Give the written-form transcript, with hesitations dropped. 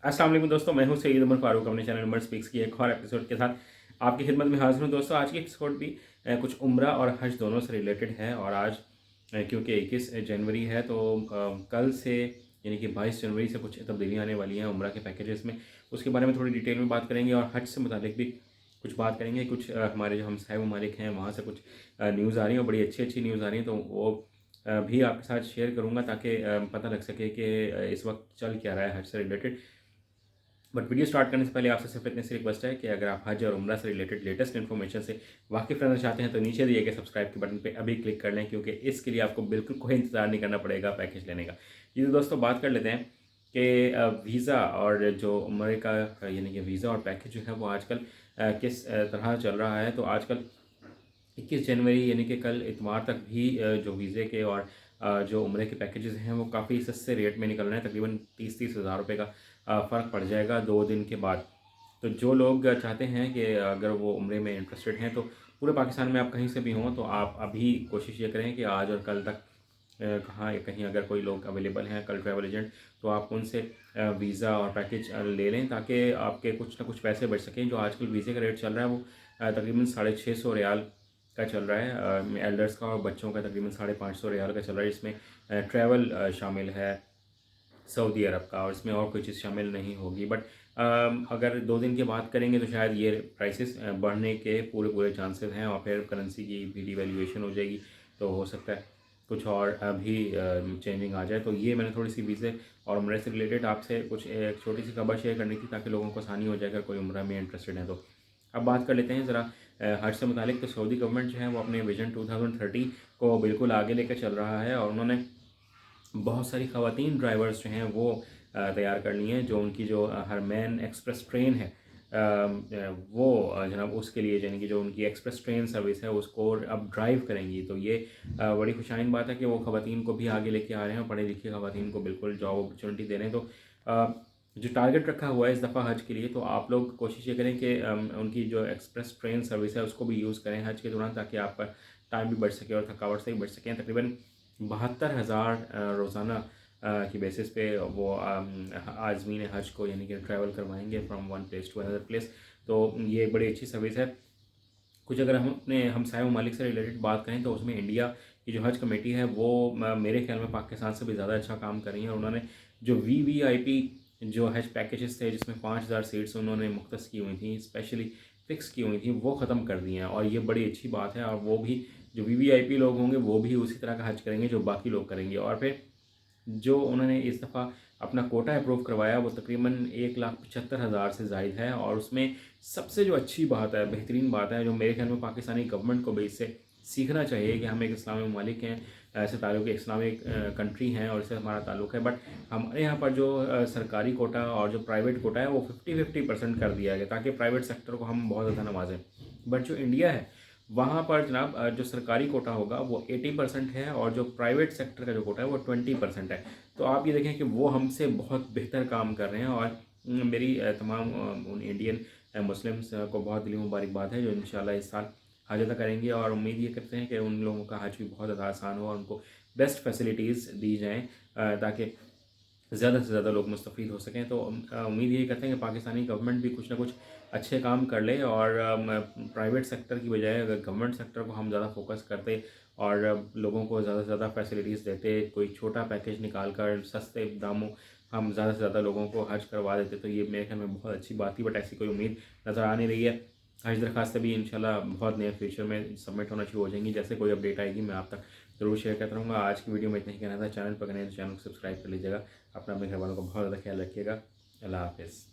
अस्सलाम वालेकुम दोस्तों, मैं हूं सईद उमर फारूक। अपने चैनल उमर स्पीक्स की एक और एपिसोड के साथ आपकी खिदमत में हाजिर हूं। दोस्तों आज की एपिसोड भी कुछ उम्रा और हज दोनों से रिलेटेड है। और आज क्योंकि 21 जनवरी है तो कल से यानी कि 22 जनवरी से कुछ तब्दीलियाँ आने वाली हैं उम्रा के पैकेजेस में। उसके बारे में थोड़ी डिटेल में बात करेंगे और हज से मुतालिक भी कुछ बात करेंगे। कुछ हमारे जो हमसाय ममालिक हैं वहाँ से कुछ न्यूज़ आ रही हैं और बड़ी अच्छी अच्छी न्यूज़ आ रही हैं, तो वो भी आपके साथ शेयर करूँगा ताकि पता लग सके कि इस वक्त चल क्या रहा है हज से रिलेटेड। बट वीडियो स्टार्ट करने से पहले आपसे सिर्फ इतनी सी रिक्वेस्ट है कि अगर आप हज और उम्रा से रिलेटेड लेटेस्ट इन्फॉर्मेशन से वाकिफ़ रहना चाहते हैं तो नीचे दिए गए सब्सक्राइब के बटन पे अभी क्लिक कर लें, क्योंकि इसके लिए आपको बिल्कुल कोई इंतजार नहीं करना पड़ेगा पैकेज लेने का। जी तो दोस्तों बात कर लेते हैं कि वीज़ा और जो उम्र का यानी कि वीज़ा और पैकेज जो है वो आजकल किस तरह चल रहा है। तो आजकल 21 जनवरी यानी कि कल इतवार तक भी जो वीज़े के और जो उम्रे के पैकेजेस हैं वो काफ़ी सस्ते रेट में निकल रहे हैं। तकरीबन 30-30 हज़ार रुपये का फ़र्क पड़ जाएगा 2 दिन के बाद। तो जो लोग चाहते हैं कि अगर वो उम्रे में इंटरेस्टेड हैं तो पूरे पाकिस्तान में आप कहीं से भी हों तो आप अभी कोशिश ये करें कि आज और कल तक कहाँ कहीं अगर कोई लोग अवेलेबल हैं कल ट्रैवल एजेंट, तो आप उनसे वीज़ा और पैकेज ले लें ताकि आपके कुछ ना कुछ पैसे बच सकें। जो आजकल वीज़े का रेट चल रहा है वो तकरीबन 650 रियाल का चल रहा है एल्डर्स का, और बच्चों का तकरीबन 550 रियाल का चल रहा है। इसमें ट्रैवल शामिल है सऊदी अरब का, और इसमें और कोई चीज़ शामिल नहीं होगी। बट अगर 2 दिन की बात करेंगे तो शायद ये प्राइसेस बढ़ने के पूरे पूरे चांसेस हैं, और फिर करेंसी की भी डिवैल्यूएशन हो जाएगी, तो हो सकता है कुछ और भी चेंजिंग आ जाए। तो ये मैंने थोड़ी सी वीज़े और उम्रे से रिलेटेड आपसे कुछ एक छोटी सी खबर शेयर करनी थी ताकि लोगों को आसानी हो जाए अगर कोई उम्रा में इंटरेस्टेड है तो। अब बात कर लेते हैं ज़रा हज से मुतालिक। तो सऊदी गवर्नमेंट जो है वो अपने विजन 2030 को बिल्कुल आगे लेकर चल रहा है, और उन्होंने बहुत सारी ख़वातीन ड्राइवर्स जो हैं वो तैयार कर ली हैं। जो उनकी जो हरमैन एक्सप्रेस ट्रेन है वो जनाब उसके लिए यानी कि जो उनकी एक्सप्रेस ट्रेन सर्विस है उसको अब ड्राइव करेंगी। तो ये बड़ी खुशाइन बात है कि वो ख़वातीन को भी आगे लेके आ रहे हैं, पढ़े लिखे ख़वातीन को बिल्कुल जॉब अपॉर्चुनिटी दे रहे हैं। तो जो टारगेट रखा हुआ है इस दफ़ा हज के लिए, तो आप लोग कोशिश ये करें कि उनकी जो एक्सप्रेस ट्रेन सर्विस है उसको भी यूज़ करें हज के दौरान, ताकि आपका टाइम भी बच सके और थकावट से भी बच सकें। तकरीबन 72,000 रोज़ाना की बेसिस पे वो आज़मीन हज को यानी कि ट्रैवल करवाएंगे from one place to another place. तो ये एक बड़ी अच्छी सर्विस है। कुछ अगर हम अपने हमसाय ममालिक से रिलेटेड बात करें तो उसमें इंडिया की जो हज कमेटी है वो मेरे ख्याल में पाकिस्तान से भी ज़्यादा अच्छा काम कर रही है। और उन्होंने जो वीवीआईपी जो हज पैकेजेस थे जिसमें 5,000 सीट्स उन्होंने मुख्तस की हुई थी, स्पेशली फ़िक्स की हुई थी, वो ख़त्म कर दी हैं, और ये बड़ी अच्छी बात है। और वो भी जो वीवीआईपी लोग होंगे वो भी उसी तरह का हज करेंगे जो बाकी लोग करेंगे। और फिर जो उन्होंने इस दफ़ा अपना कोटा अप्रूव करवाया वो तकरीबन 1,75,000 से ज़ायद है। और उसमें सबसे जो अच्छी बात है, बेहतरीन बात है, जो मेरे ख्याल में पाकिस्तानी गवर्नमेंट को भी इससे सीखना चाहिए कि हम एक इस्लामी ममालिक हैं, ऐसे ताल्लुक़ इस्लामिक कंट्री हैं और इससे हमारा ताल्लुक़ है। बट हमारे यहाँ पर जो सरकारी कोटा और जो प्राइवेट कोटा है वो 50-50% कर दिया गया ताकि प्राइवेट सेक्टर को हम बहुत ज़्यादा नवाजें। बट जो इंडिया है वहाँ पर जनाब जो सरकारी कोटा होगा वो 80% है, और जो प्राइवेट सेक्टर का जो कोटा है वो 20% है। तो आप ये देखें कि वो हमसे बहुत बेहतर काम कर रहे हैं। और मेरी तमाम उन इंडियन मुस्लिम्स को बहुत दिली मुबारकबाद है जो इंशाल्लाह इस साल हज अदा करेंगे। और उम्मीद ये करते हैं कि उन लोगों का हज भी बहुत ज़्यादा आसान हो और उनको बेस्ट फैसिलिटीज़ दी जाएँ ताकि ज़्यादा से ज़्यादा लोग मुस्तफ़ीद हो सकें। तो उम्मीद यही करते हैं कि पाकिस्तानी गवर्नमेंट भी कुछ ना कुछ अच्छे काम कर ले, और प्राइवेट सेक्टर की बजाय अगर गवर्नमेंट सेक्टर को हम ज़्यादा फोकस करते और लोगों को ज़्यादा से ज़्यादा फैसिलिटीज़ देते, कोई छोटा पैकेज निकाल कर सस्ते दामों हम ज़्यादा से ज़्यादा लोगों को हज करवा देते, तो ये मेरे ख्याल में बहुत अच्छी बात थी। बट ऐसी कोई उम्मीद नज़र आ नहीं रही है। हज दरखास्तें भी इंशाल्लाह बहुत नियर फ्यूचर में सबमिट होना शुरू हो जाएंगी। जैसे कोई अपडेट आएगी मैं आप तक ज़रूर शेयर करता रहूँगा। आज की वीडियो में इतना ही कहना था। चैनल पर नए तो चैनल को सब्सक्राइब कर लीजिएगा। अपने घर वालों का बहुत ज़्यादा ख्याल रखिएगा। अल्लाह हाफ़िज़।